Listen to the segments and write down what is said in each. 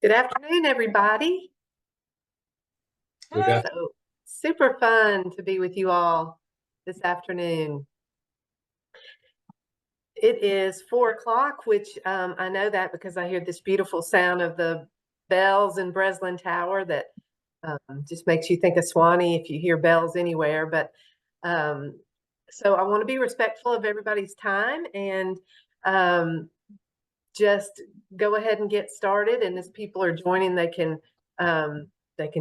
Good afternoon, everybody. Good Hello. So super fun to be with you all this afternoon. It is 4 o'clock, which I know that because I hear this beautiful sound of the bells in Breslin Tower that just makes you think of Sewanee if you hear bells anywhere. But so I want to be respectful of everybody's time and um, just go ahead and get started. And as people are joining, they can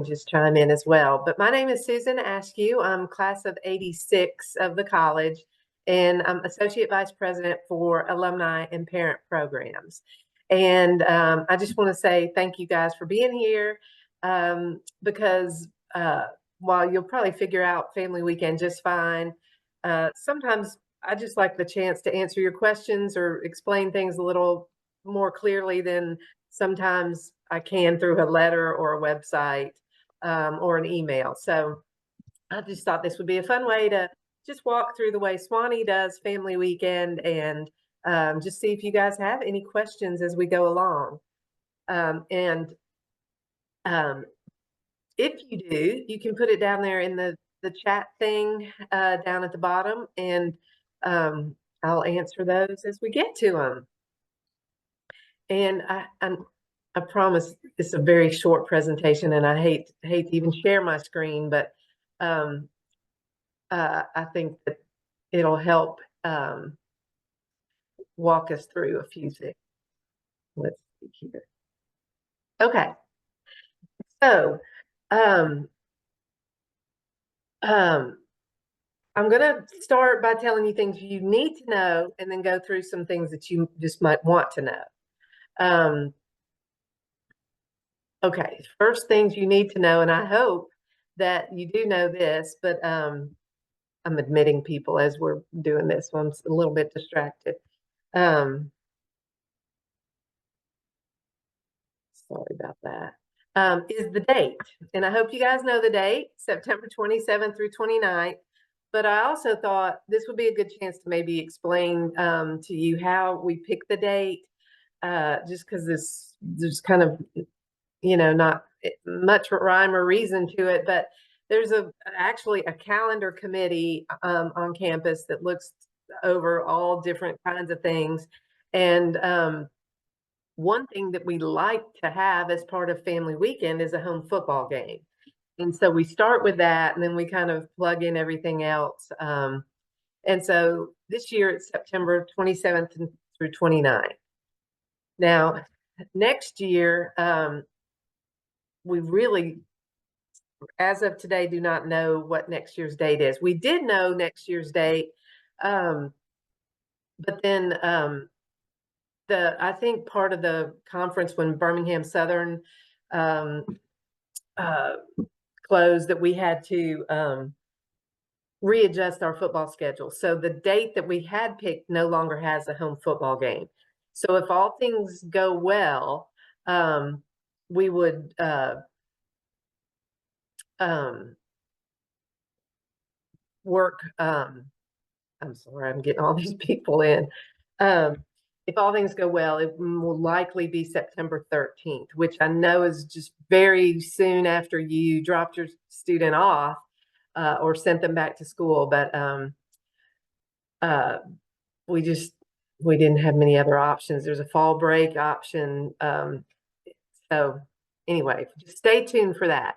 just chime in as well. But my name is Susan Askew. I'm class of '86 of the college, and I'm associate vice president for alumni and parent programs. And I just want to say thank you guys for being here because while you'll probably figure out family weekend just fine, sometimes I just like the chance to answer your questions or explain things a little more clearly than sometimes I can through a letter or a website or an email. So I just thought this would be a fun way to just walk through the way Sewanee does family weekend and just see if you guys have any questions as we go along. And if you do, you can put it down there in the chat thing down at the bottom, and I'll answer those as we get to them. And I promise it's a very short presentation, and I hate to even share my screen, but I think that it'll help walk us through a few things. Let's see here. Okay, so um, um, I'm going to start by telling you things you need to know, and then go through some things that you just might want to know. Okay, first things you need to know, and I hope that you do know this, but I'm admitting people as we're doing this, so I'm a little bit distracted. Sorry about that. Is the date, and I hope you guys know the date, September 27th through 29th. But I also thought this would be a good chance to maybe explain to you how we pick the date, just because there's kind of not much rhyme or reason to it, but there's actually a calendar committee on campus that looks over all different kinds of things. And one thing that we like to have as part of family weekend is a home football game. And so we start with that, and then we kind of plug in everything else. And so this year it's September 27th through 29th. Now, next year, we really, as of today, do not know what next year's date is. We did know next year's date, but then I think part of the conference when Birmingham Southern closed, that we had to readjust our football schedule. So the date that we had picked no longer has a home football game. So if all things go well, we would work. I'm sorry, I'm getting all these people in. If all things go well, it will likely be September 13th, which I know is just very soon after you dropped your student off or sent them back to school. But we didn't have many other options. There's a fall break option. So anyway, just stay tuned for that.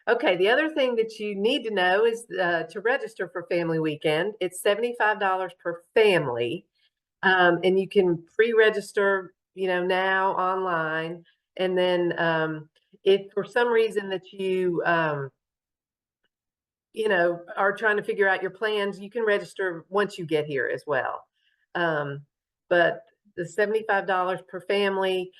Okay, the other thing that you need to know is to register for Family Weekend. It's $75 per family, and you can pre-register, now online. And then if for some reason that you, are trying to figure out your plans, you can register once you get here as well. But the $75 per family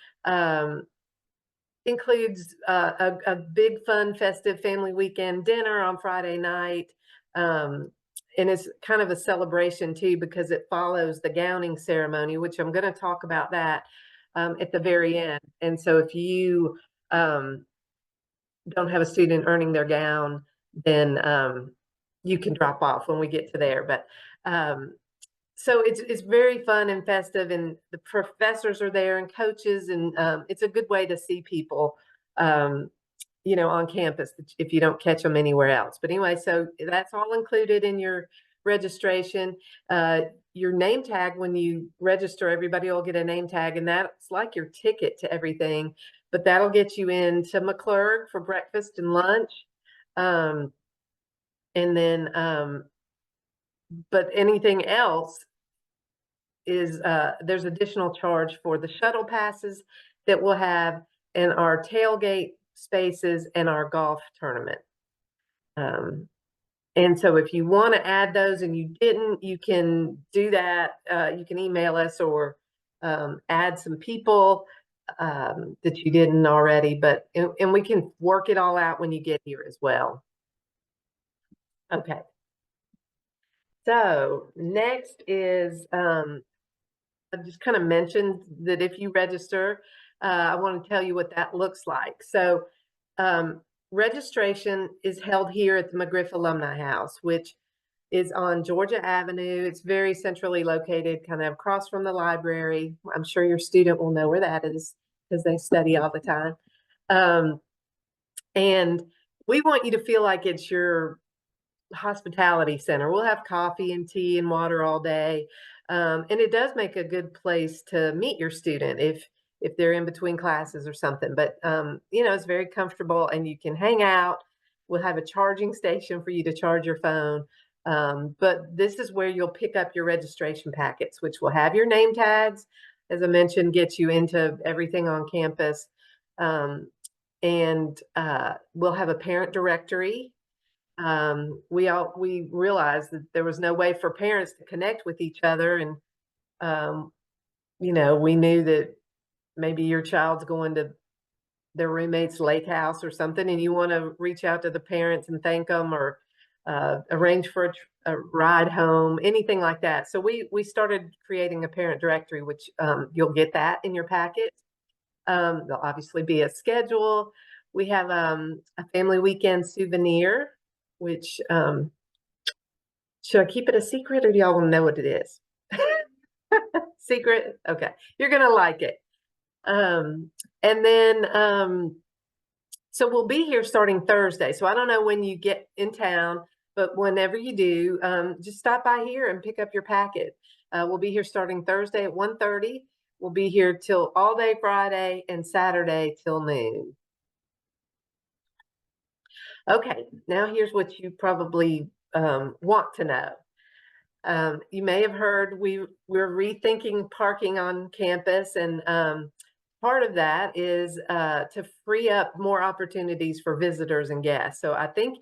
includes a big fun festive family weekend dinner on Friday night. And it's kind of a celebration too, because it follows the gowning ceremony, which I'm going to talk about that at the very end. And so if you don't have a student earning their gown, then you can drop off when we get to there. But so it's very fun and festive, and the professors are there and coaches, and it's a good way to see people, um, on campus if you don't catch them anywhere else. But anyway, so that's all included in your registration. Uh, your name tag, when you register, everybody will get a name tag, and that's like your ticket to everything. But that'll get you into McClurg for breakfast and lunch. Um, and then, but anything else is there's additional charge for the shuttle passes that we'll have in our tailgate spaces and our golf tournament. Um, and so if you want to add those and you didn't, you can do that. You can email us or add some people that you didn't already, but and we can work it all out when you get here as well. Okay. So next is I just kind of mentioned that if you register, I want to tell you what that looks like. So registration is held here at the McGriff Alumni House, which is on Georgia Avenue. It's very centrally located, kind of across from the library. I'm sure your student will know where that is because they study all the time. And we want you to feel like it's your hospitality center. We'll have coffee and tea and water all day. And it does make a good place to meet your student if they're in between classes or something. But it's very comfortable and you can hang out. We'll have a charging station for you to charge your phone. But this is where you'll pick up your registration packets, which will have your name tags, as I mentioned, get you into everything on campus. And we'll have a parent directory. We realized that there was no way for parents to connect with each other, and we knew that maybe your child's going to their roommate's lake house or something, and you want to reach out to the parents and thank them, or arrange for a ride home, anything like that. So we started creating a parent directory, which you'll get that in your packet. There'll obviously be a schedule. We have a family weekend souvenir, which should I keep it a secret or do y'all want to know what it is? Secret? Okay. You're going to like it. And then, so we'll be here starting Thursday. So I don't know when you get in town, but whenever you do, just stop by here and pick up your packet. We'll be here starting Thursday at 1:30. We'll be here till all day Friday and Saturday till noon. Okay, now here's what you probably want to know. You may have heard we're rethinking parking on campus, and part of that is to free up more opportunities for visitors and guests. So I think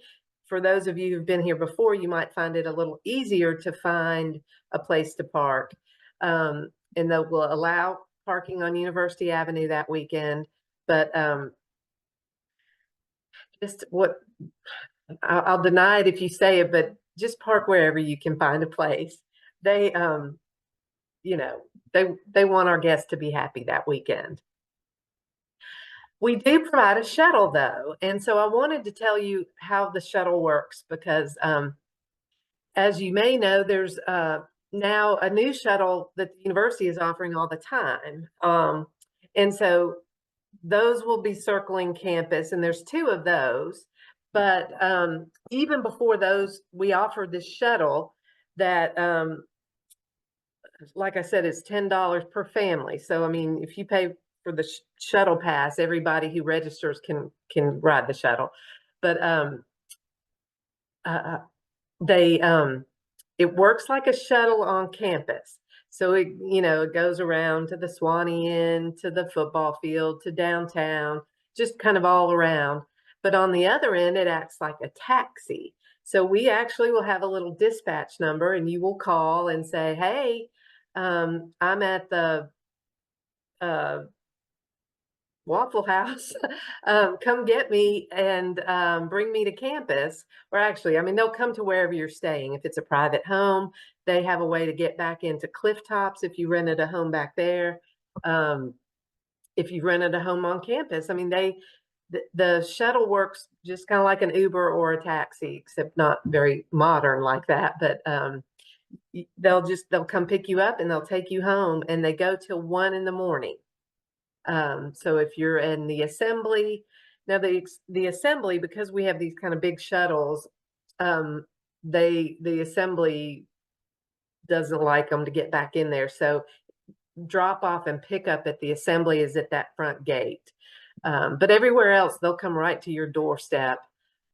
for those of you who've been here before, you might find it a little easier to find a place to park. And that will allow parking on University Avenue that weekend. But just what I'll deny it if you say it, but just park wherever you can find a place. They, they want our guests to be happy that weekend. We do provide a shuttle though. And so I wanted to tell you how the shuttle works because as you may know, there's now a new shuttle that the university is offering all the time. And so those will be circling campus, and there's 2 of those. But even before those, we offered this shuttle that, like I said, it's $10 per family. So, I mean, if you pay for the shuttle pass, everybody who registers can ride the shuttle. But they it works like a shuttle on campus. So it goes around to the Sewanee Inn, to the football field, to downtown, just kind of all around. But on the other end, it acts like a taxi. So we actually will have a little dispatch number, and you will call and say, "Hey, I'm at the Waffle House, come get me and bring me to campus." Or actually, I mean, they'll come to wherever you're staying. If it's a private home, they have a way to get back into Cliff Tops if you rented a home back there. If you rented a home on campus, I mean, the shuttle works just kind of like an Uber or a taxi, except not very modern like that. But they'll come pick you up and they'll take you home, and they go till 1 in the morning. So if you're in the assembly, now the assembly, because we have these kind of big shuttles, the assembly doesn't like them to get back in there. So drop off and pick up at the assembly is at that front gate. But everywhere else, they'll come right to your doorstep.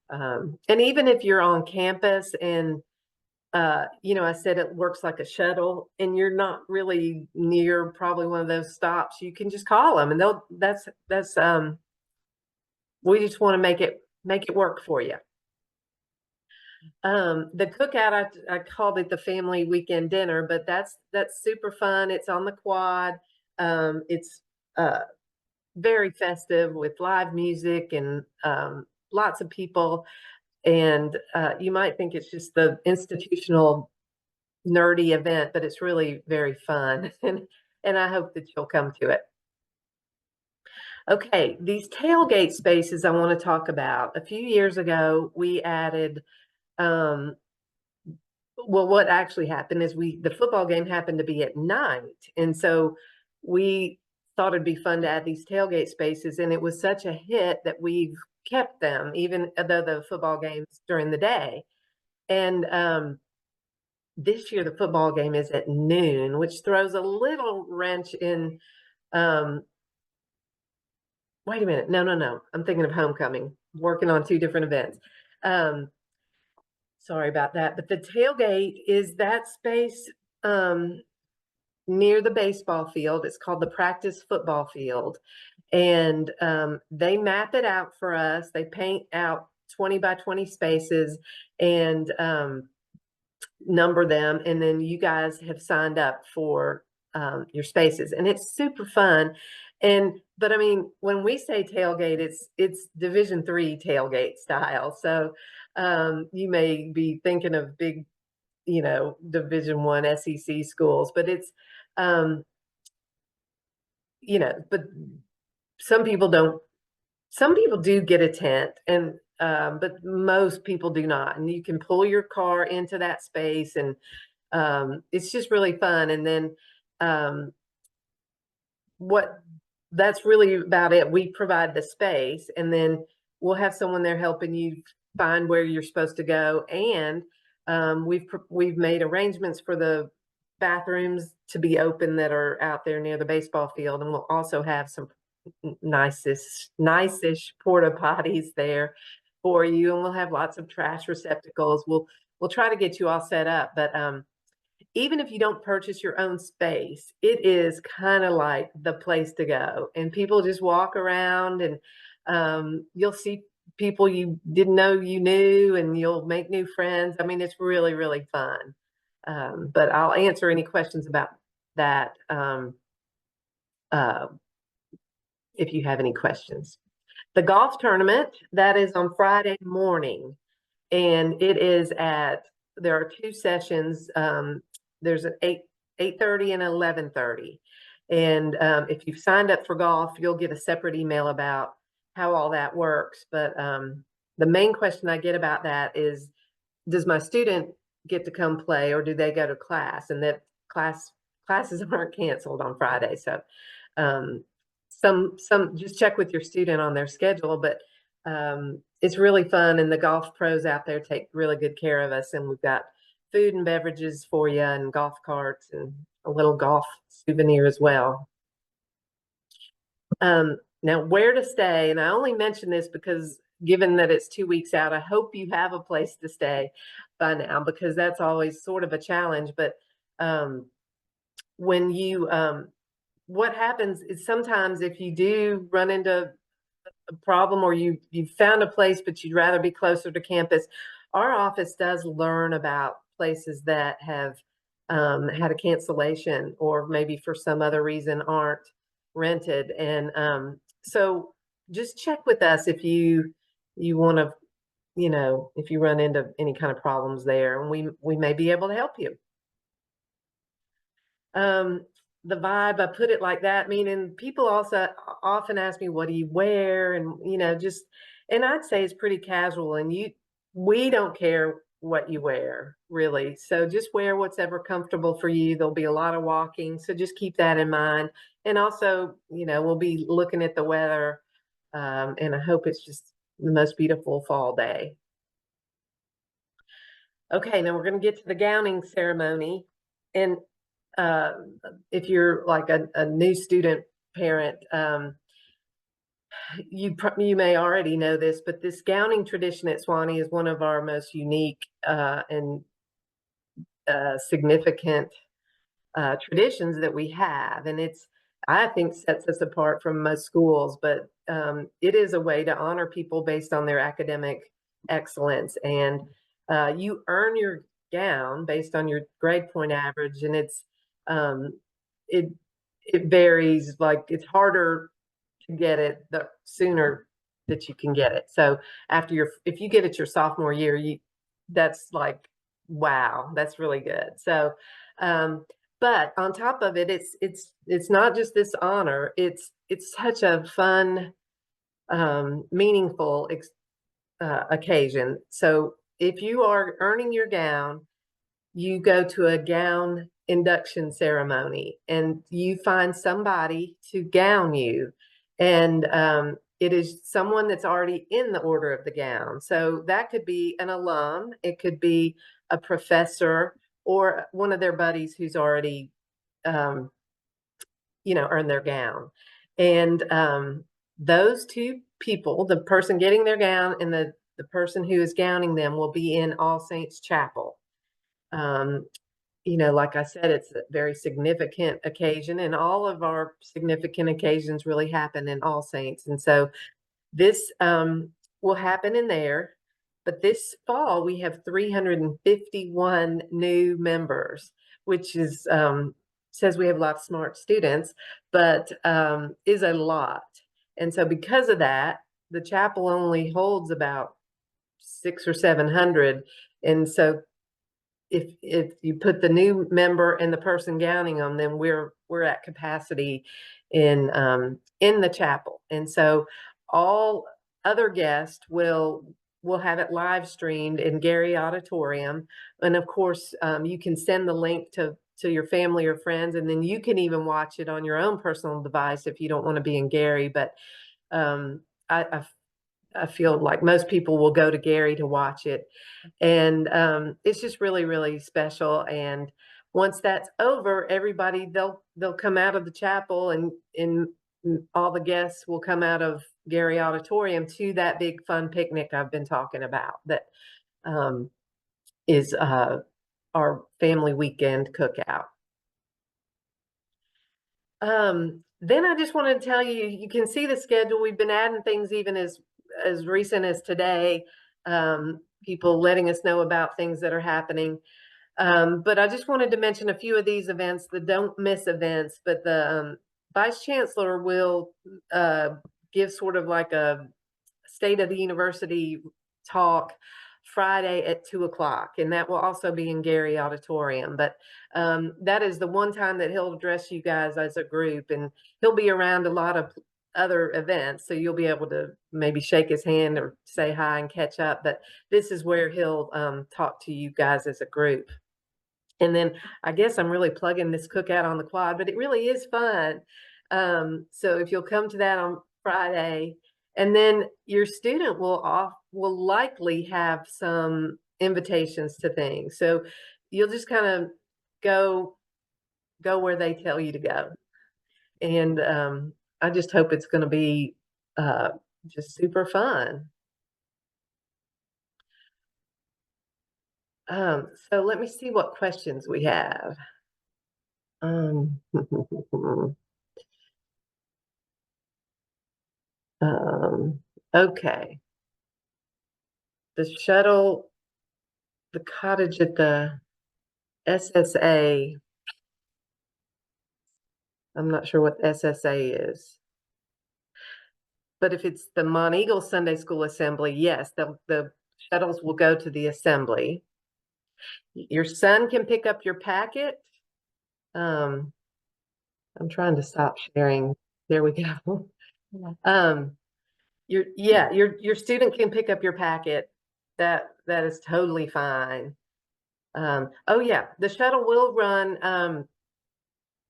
And even if you're on campus and I said it works like a shuttle and you're not really near probably one of those stops, you can just call them and that's we just want to make it work for you. The cookout, I called it the family weekend dinner, but that's super fun. It's on the quad. It's very festive with live music and lots of people. And you might think it's just the institutional nerdy event, but it's really very fun. And I hope that you'll come to it. Okay, these tailgate spaces I want to talk about. A few years ago, we added well, what actually happened is the football game happened to be at night. And so we thought it'd be fun to add these tailgate spaces. And it was such a hit that we've kept them, even though the football game's during the day. And this year, the football game is at noon, which throws a little wrench in. Wait a minute. No. I'm thinking of homecoming, working on two different events. Sorry about that. But the tailgate is that space near the baseball field. It's called the practice football field. And they map it out for us. They paint out 20 by 20 spaces and number them. And then you guys have signed up for your spaces. And it's super fun. But I mean, when we say tailgate, it's Division III tailgate style. So you may be thinking of big, Division I SEC schools, but it's, but some people don't. Some people do get a tent, but most people do not. And you can pull your car into that space, and it's just really fun. And then that's really about it. We provide the space, and then we'll have someone there helping you find where you're supposed to go. And we've made arrangements for the bathrooms to be open that are out there near the baseball field, and we'll also have some nice-ish porta potties there for you, and we'll have lots of trash receptacles. We'll try to get you all set up, but even if you don't purchase your own space, it is kind of like the place to go. And people just walk around, and you'll see people you didn't know you knew, and you'll make new friends. I mean, it's really, really fun. But I'll answer any questions about that if you have any questions. The golf tournament, that is on Friday morning, and there are two sessions. There's an 8:30 and 11:30. And if you've signed up for golf, you'll get a separate email about how all that works. But the main question I get about that is, does my student get to come play, or do they go to class? And that classes aren't canceled on Friday. So some just check with your student on their schedule, but it's really fun. And the golf pros out there take really good care of us. And we've got food and beverages for you, and golf carts, and a little golf souvenir as well. Now, where to stay, and I only mention this because given that it's 2 weeks out, I hope you have a place to stay by now, because that's always sort of a challenge. But when you what happens is sometimes if you do run into a problem, or you found a place but you'd rather be closer to campus, our office does learn about places that have had a cancellation, or maybe for some other reason aren't rented. And so just check with us if you want to, if you run into any kind of problems there, and we may be able to help you. The vibe, I put it like that, meaning people also often ask me, what do you wear? And, and I'd say it's pretty casual, and we don't care what you wear, really. So just wear what's ever comfortable for you. There'll be a lot of walking, so just keep that in mind. And also, we'll be looking at the weather, and I hope it's just the most beautiful fall day. Okay, now we're going to get to the gowning ceremony. And uh, if you're like a new student parent, you may already know this, but this gowning tradition at Sewanee is one of our most unique and significant traditions that we have, and I think sets us apart from most schools. But it is a way to honor people based on their academic excellence, and you earn your gown based on your grade point average, and um, it it varies. Like it's harder to get it the sooner that you can get it. So if you get it your sophomore year, that's like, wow, that's really good. So, um, but on top of it, it's not just this honor. It's such a fun, meaningful occasion. So if you are earning your gown, you go to a gown induction ceremony and you find somebody to gown you. And it is someone that's already in the order of the gown. So that could be an alum, it could be a professor, or one of their buddies who's already, um, earned their gown. And those two people, the person getting their gown and the person who is gowning them, will be in All Saints Chapel. Um, like I said, it's a very significant occasion, and all of our significant occasions really happen in All Saints. And so this will happen in there. But this fall, we have 351 new members, which says we have a lot of smart students, but is a lot. And so because of that, the chapel only holds about 600 or 700. And so if you put the new member and the person gowning them, then we're at capacity in the chapel. And so all other guests will have it live streamed in Gary Auditorium. And of course, you can send the link to your family or friends, and then you can even watch it on your own personal device if you don't want to be in Gary. But um, I feel like most people will go to Gary to watch it. And it's just really, really special. And once that's over, everybody, they'll come out of the chapel, and all the guests will come out of Gary Auditorium to that big fun picnic I've been talking about, that um, is our family weekend cookout. Then I just wanted to tell you, you can see the schedule. We've been adding things even as recent as today, people letting us know about things that are happening. But I just wanted to mention a few of these events, the don't miss events. But the Vice Chancellor will give sort of like a state of the university talk Friday at 2 o'clock, and that will also be in Gary Auditorium. But that is the one time that he'll address you guys as a group, and he'll be around a lot of other events, so you'll be able to maybe shake his hand or say hi and catch up. But this is where he'll talk to you guys as a group. And then I guess I'm really plugging this cookout on the quad, but it really is fun. So if you'll come to that on Friday, and then your student will likely have some invitations to things. So you'll just kind of go where they tell you to go. And I just hope it's going to be just super fun. So let me see what questions we have. Okay. The shuttle, the cottage at the SSA. I'm not sure what SSA is. But if it's the Monteagle Sunday School Assembly, yes, the shuttles will go to the assembly. Your son can pick up your packet. I'm trying to stop sharing. There we go. Your student can pick up your packet that is totally fine. Oh yeah, the shuttle will run,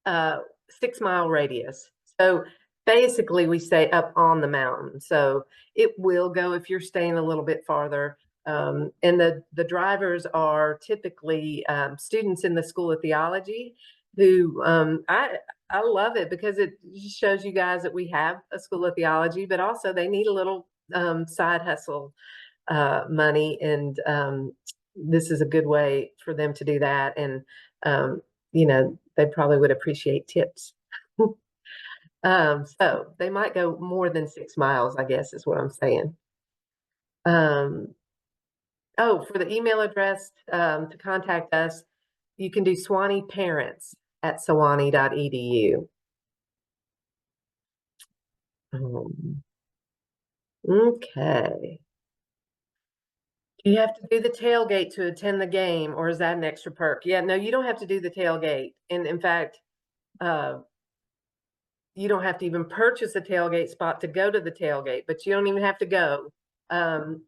uh, 6-mile radius. So basically, we stay up on the mountain. So it will go if you're staying a little bit farther. And the drivers are typically students in the School of Theology who I love it because it just shows you guys that we have a School of Theology, but also they need a little side hustle money, and this is a good way for them to do that. And um, they probably would appreciate tips. So they might go more than 6 miles, I guess is what I'm saying. Um, oh, for the email address to contact us, you can do SewaneeParents@sewanee.edu. Okay. Do you have to do the tailgate to attend the game, or is that an extra perk? Yeah, no, you don't have to do the tailgate. And in fact, uh, you don't have to even purchase a tailgate spot to go to the tailgate, but you don't even have to go.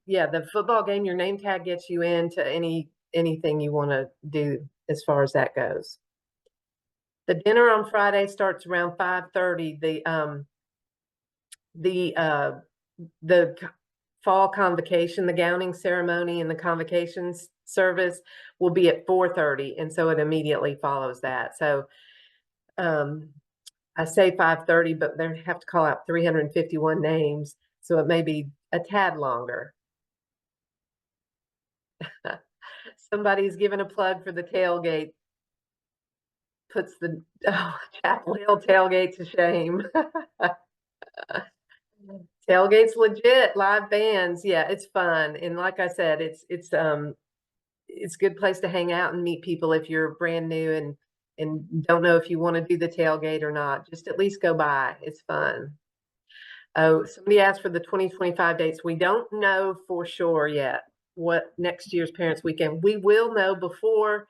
Yeah, the football game, your name tag gets you into anything you want to do as far as that goes. The dinner on Friday starts around 5:30. The fall convocation, the gowning ceremony and the convocations service will be at 4:30, and so it immediately follows that. So um, I say 5:30, but they have to call out 351 names, so it may be a tad longer. Somebody's given a plug for the tailgate, puts the Chapel Hill tailgate to shame. Tailgate's legit, live bands. Yeah, it's fun. And like I said, it's a good place to hang out and meet people if you're brand new and don't know if you want to do the tailgate or not. Just at least go by. It's fun. Oh, somebody asked for the 2025 dates. We don't know for sure yet what next year's Parents Weekend. We will know before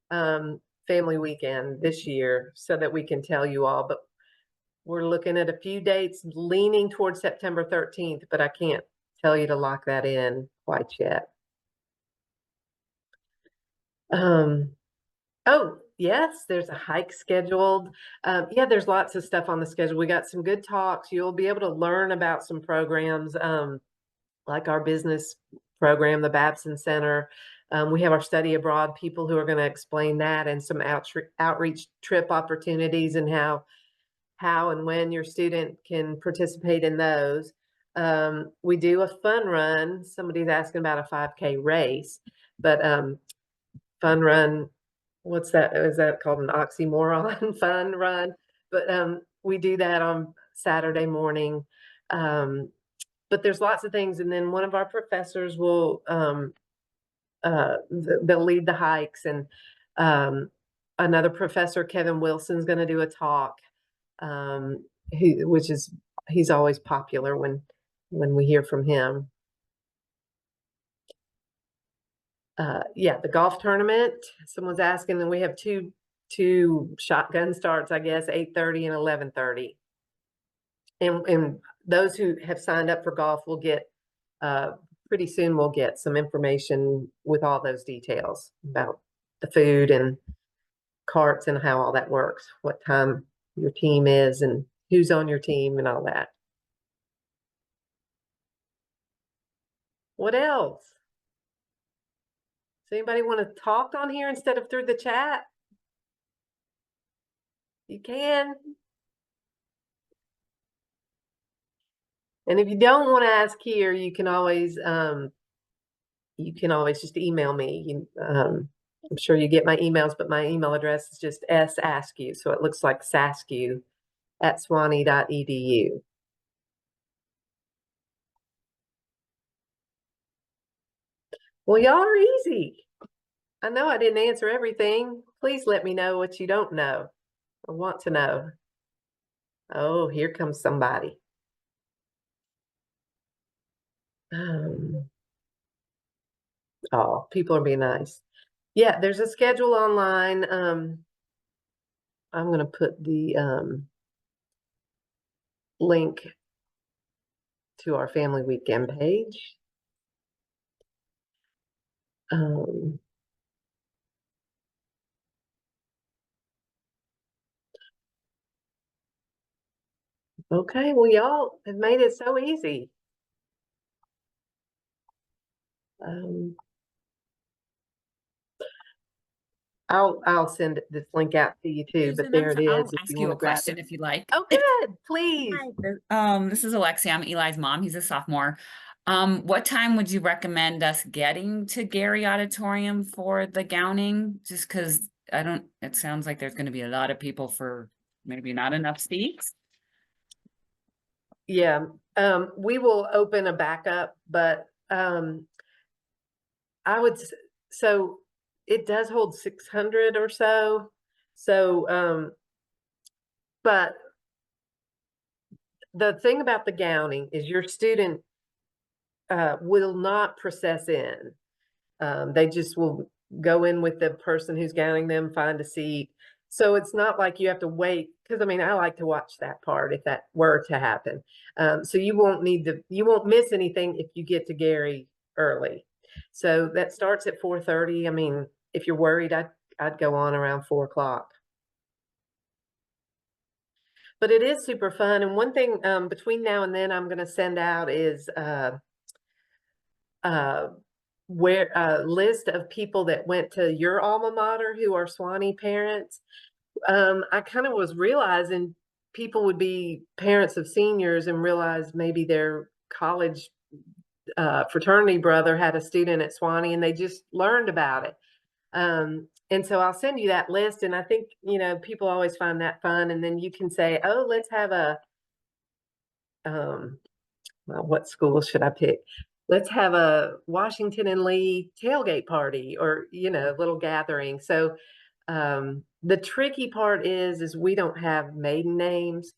Family Weekend this year so that we can tell you all. But we're looking at a few dates leaning towards September 13th, but I can't tell you to lock that in quite yet. Oh, yes, there's a hike scheduled. Yeah, there's lots of stuff on the schedule. We got some good talks. You'll be able to learn about some programs, like our business program, the Babson Center. We have our study abroad people who are going to explain that, and some outreach trip opportunities and how and when your student can participate in those. We do a fun run. Somebody's asking about a 5K race, but fun run, what's that? Is that called an oxymoron? Fun run? But we do that on Saturday morning. But there's lots of things, and then one of our professors will they'll lead the hikes, and another professor, Kevin Wilson's going to do a talk, um, which is he's always popular when we hear from him. Yeah, the golf tournament. Someone's asking, and we have two shotgun starts, I guess, 8:30 and 11:30. And those who have signed up for golf will get pretty soon. We'll get some information with all those details about the food and carts and how all that works, what time your team is and who's on your team and all that. What else? Does anybody want to talk on here instead of through the chat? You can. And if you don't want to ask here, you can always just email me. I'm sure you get my emails, but my email address is just saskew, so it looks like Saskew at sewanee.edu. Well, y'all are easy. I know I didn't answer everything. Please let me know what you don't know or want to know. Oh, here comes somebody. Oh, people are being nice. Yeah, there's a schedule online. I'm going to put the link to our Family Weekend page. Um, okay, well, y'all have made it so easy. Um, I'll send this link out to you too, but Susan, there it I'll is if you ask want you to a grab it. question if you like. Oh, good, please. Hi, this is Alexia. I'm Eli's mom. He's a sophomore. What time would you recommend us getting to Gary Auditorium for the gowning? Just because it sounds like there's going to be a lot of people for maybe not enough seats. Yeah, we will open a backup, but I would, so it does hold 600 or so. So, but the thing about the gowning is your student will not process in. They just will go in with the person who's gowning them, find a seat. So it's not like you have to wait, because I mean, I like to watch that part if that were to happen. So you won't miss anything if you get to Gary early. So that starts at 4:30. I mean, if you're worried, I'd go on around 4 o'clock. But it is super fun. And one thing between now and then I'm going to send out is uh, where a list of people that went to your alma mater who are Sewanee parents. I kind of was realizing people would be parents of seniors and realize maybe their college fraternity brother had a student at Sewanee and they just learned about it. And so I'll send you that list. And I think, people always find that fun. And then you can say, oh, let's have well, what school should I pick? Let's have a Washington and Lee tailgate party or, little gathering. So the tricky part is we don't have maiden names.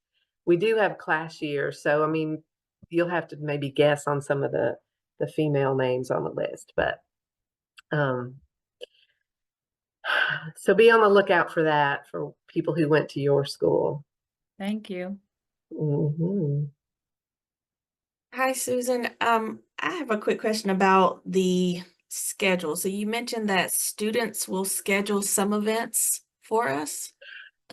We do have class years. So, I mean, you'll have to maybe guess on some of the female names on the list, but um, so be on the lookout for that for people who went to your school. Thank you. Mhm. Hi, Susan. I have a quick question about the schedule. So you mentioned that students will schedule some events for us.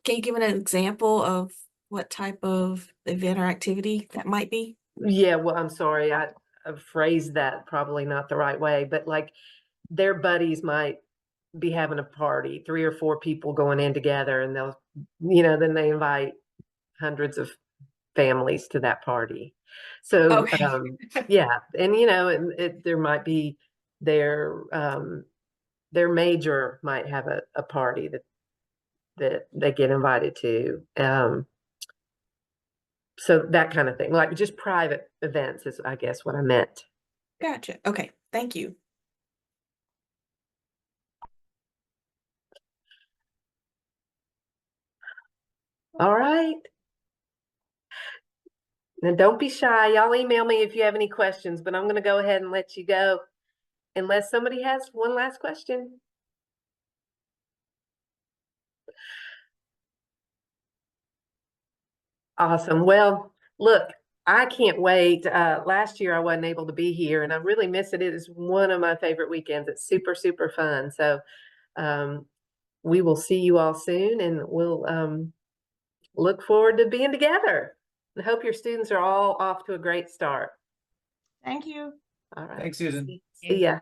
Can you give an example of what type of event or activity that might be? Yeah, well, I'm sorry. I phrased that probably not the right way, but like their buddies might be having a party, 3 or 4 people going in together, and they'll, then they invite hundreds of families to that party. So, Okay. yeah, and there might be their major might have a party that they get invited to. So that kind of thing, like just private events is, I guess, what I meant. Gotcha. Okay. Thank you. All right. Now don't be shy. Y'all email me if you have any questions, but I'm going to go ahead and let you go unless somebody has one last question. Awesome. Well, look, I can't wait. Last year I wasn't able to be here and I really miss it. It is one of my favorite weekends. It's super, super fun. So um, we will see you all soon and we'll look forward to being together. I hope your students are all off to a great start. Thank you. All right. Thanks, Susan. See ya.